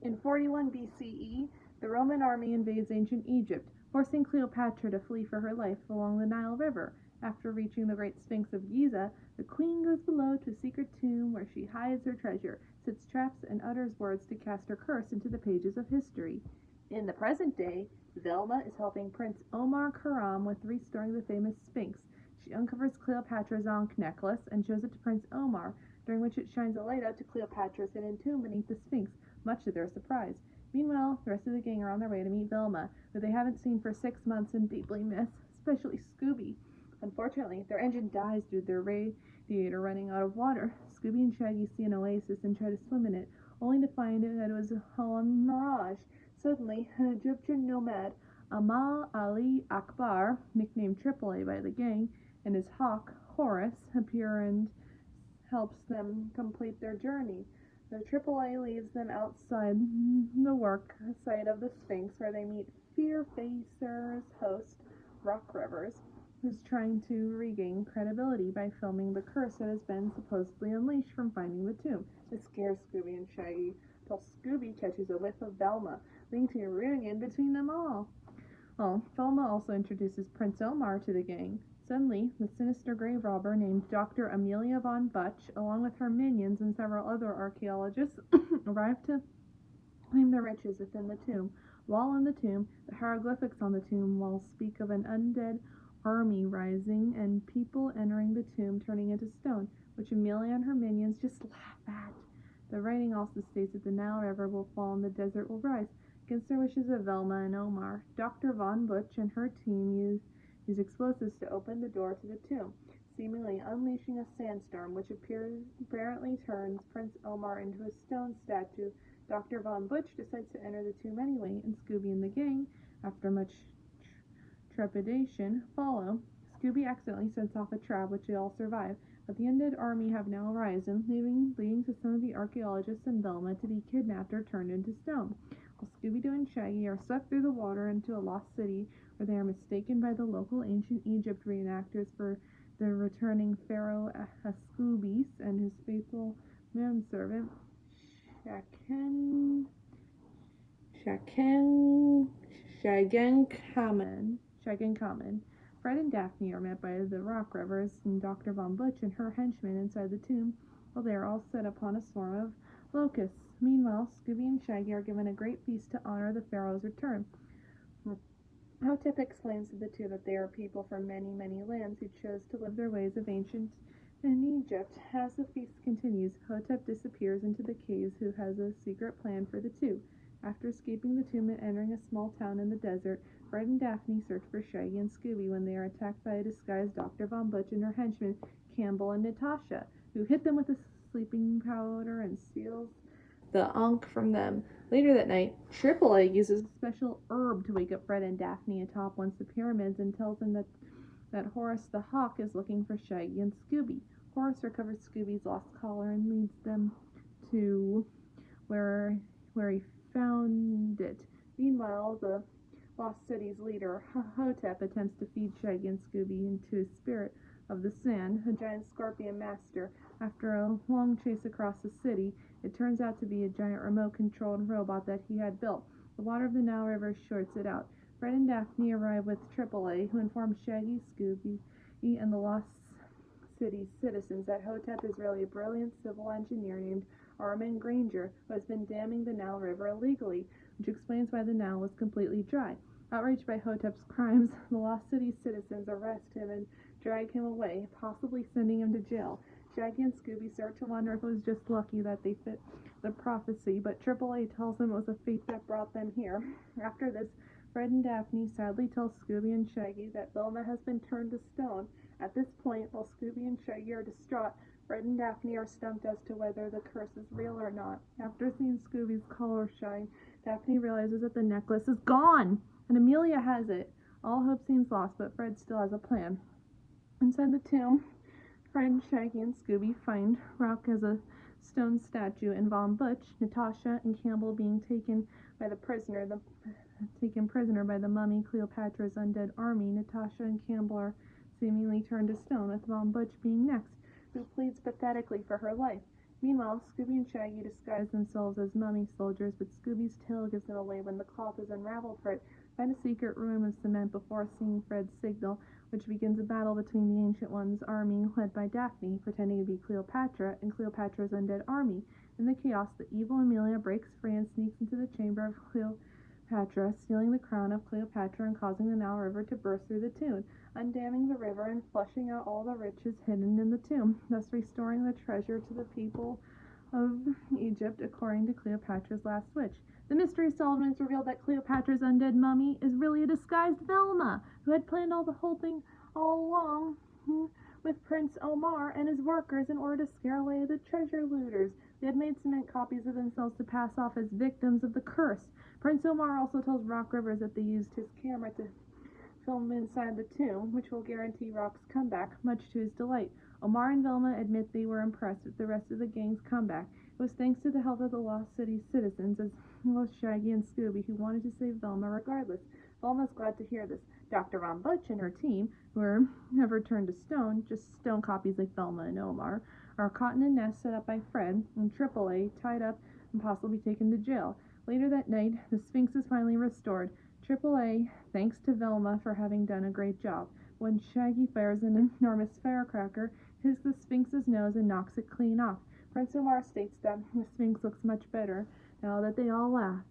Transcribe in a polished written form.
In 41 BCE, the Roman army invades ancient Egypt, forcing Cleopatra to flee for her life along the Nile River. After reaching the Great Sphinx of Giza, the queen goes below to a secret tomb where she hides her treasure, sets traps, and utters words to cast her curse into the pages of history. In the present day, Velma is helping Prince Omar Khurram with restoring the famous Sphinx. She uncovers Cleopatra's Ankh necklace and shows it to Prince Omar, during which it shines a light out to Cleopatra's hidden tomb beneath the Sphinx, much to their surprise. Meanwhile, the rest of the gang are on their way to meet Velma, who they haven't seen for 6 months and deeply miss, especially Scooby. Unfortunately, their engine dies due to their radiator running out of water. Scooby and Shaggy see an oasis and try to swim in it, only to find that it was all a mirage. Suddenly, an Egyptian nomad, Amal Ali Akbar, nicknamed AAA by the gang, and his hawk, Horus, appear and helps them complete their journey. The AAA leaves them outside the work site of the Sphinx, where they meet Fearfacer's host, Rock Rivers, who's trying to regain credibility by filming the curse that has been supposedly unleashed from finding the tomb. This scares Scooby and Shaggy, until Scooby catches a whiff of Velma, leading to a reunion between them all. Well, Velma also introduces Prince Omar to the gang. Suddenly, the sinister grave robber named Dr. Amelia von Butch, along with her minions and several other archaeologists, arrive to claim the riches within the tomb. While in the tomb, the hieroglyphics on the tomb walls speak of an undead army rising and people entering the tomb turning into stone, which Amelia and her minions just laugh at. The writing also states that the Nile River will fall and the desert will rise, against the wishes of Velma and Omar. Dr. Von Butch and her team use explosives to open the door to the tomb, seemingly unleashing a sandstorm which apparently turns Prince Omar into a stone statue. Dr. Von Butch decides to enter the tomb anyway, and Scooby and the gang, after much trepidation, follow. Scooby accidentally sets off a trap, which they all survive, but the undead army have now arisen, leading to some of the archaeologists and Velma to be kidnapped or turned into stone. While Scooby-Doo and Shaggy are sucked through the water into a lost city, where they are mistaken by the local ancient Egypt reenactors for the returning pharaoh Ascubis and his faithful manservant Shagenkamen. Fred and Daphne are met by the Rock Rivers and Dr. Von Butch and her henchmen inside the tomb, while they are all set upon a swarm of locusts. Meanwhile, Scooby and Shaggy are given a great feast to honor the pharaoh's return. Hotep explains to the two that they are people from many, many lands who chose to live their ways of ancient in Egypt. As the feast continues, Hotep disappears into the caves, who has a secret plan for the two. After escaping the tomb and entering a small town in the desert, Fred and Daphne search for Shaggy and Scooby when they are attacked by a disguised Dr. Von Butch and her henchmen, Campbell and Natasha, who hit them with a sleeping powder and steals the Ankh from them. Later that night, AAA uses a special herb to wake up Fred and Daphne atop one of the pyramids and tells them that Horus the Hawk is looking for Shaggy and Scooby. Horus recovers Scooby's lost collar and leads them to where he found it. Meanwhile, the Lost City's leader, Hotep, attempts to feed Shaggy and Scooby into his spirit of the sand, a giant scorpion master. After a long chase across the city, it turns out to be a giant remote-controlled robot that he had built. The water of the Nile River shorts it out. Fred and Daphne arrive with AAA, who informs Shaggy, Scooby, and the Lost City citizens that Hotep is really a brilliant civil engineer named Armin Granger, who has been damming the Nile River illegally, which explains why the Nile was completely dry. Outraged by Hotep's crimes, the Lost City citizens arrest him and drag him away, possibly sending him to jail. Shaggy and Scooby start to wonder if it was just lucky that they fit the prophecy, but AAA tells them it was a fate that brought them here. After this, Fred and Daphne sadly tell Scooby and Shaggy that Velma has been turned to stone. At this point, while Scooby and Shaggy are distraught, Fred and Daphne are stumped as to whether the curse is real or not. After seeing Scooby's collar shine, Daphne realizes that the necklace is gone, and Amelia has it. All hope seems lost, but Fred still has a plan. Inside the tomb, Fred, Shaggy, and Scooby find Rock as a stone statue, and Von Butch, Natasha, and Campbell being taken prisoner by the mummy Cleopatra's undead army. Natasha and Campbell are seemingly turned to stone, with Von Butch being next, who pleads pathetically for her life. Meanwhile, Scooby and Shaggy disguise themselves as mummy soldiers, but Scooby's tail gives them away when the cloth is unraveled for it. Find a secret room of cement before seeing Fred's signal, which begins a battle between the Ancient One's army, led by Daphne, pretending to be Cleopatra, and Cleopatra's undead army. In the chaos, the evil Amelia breaks free and sneaks into the chamber of Cleopatra, stealing the crown of Cleopatra and causing the Nile River to burst through the tomb, undamming the river and flushing out all the riches hidden in the tomb, thus restoring the treasure to the people of Egypt according to Cleopatra's last wish. The mystery solved when it's revealed that Cleopatra's undead mummy is really a disguised Velma, who had planned the whole thing all along with Prince Omar and his workers in order to scare away the treasure looters. They had made cement copies of themselves to pass off as victims of the curse. Prince Omar also tells Rock Rivers that they used his camera to film inside the tomb, which will guarantee Rock's comeback, much to his delight. Omar and Velma admit they were impressed with the rest of the gang's comeback. It was thanks to the help of the Lost City citizens, as well as Shaggy and Scooby, who wanted to save Velma regardless. Velma's glad to hear this. Dr. Von Butch and her team, who are never turned to stone, just stone copies like Velma and Omar, are caught in a nest set up by Fred, and AAA tied up and possibly taken to jail. Later that night, the Sphinx is finally restored. AAA thanks to Velma for having done a great job. When Shaggy fires an enormous firecracker, hits the Sphinx's nose and knocks it clean off. Prince Omar states that the Sphinx looks much better now that they all laugh.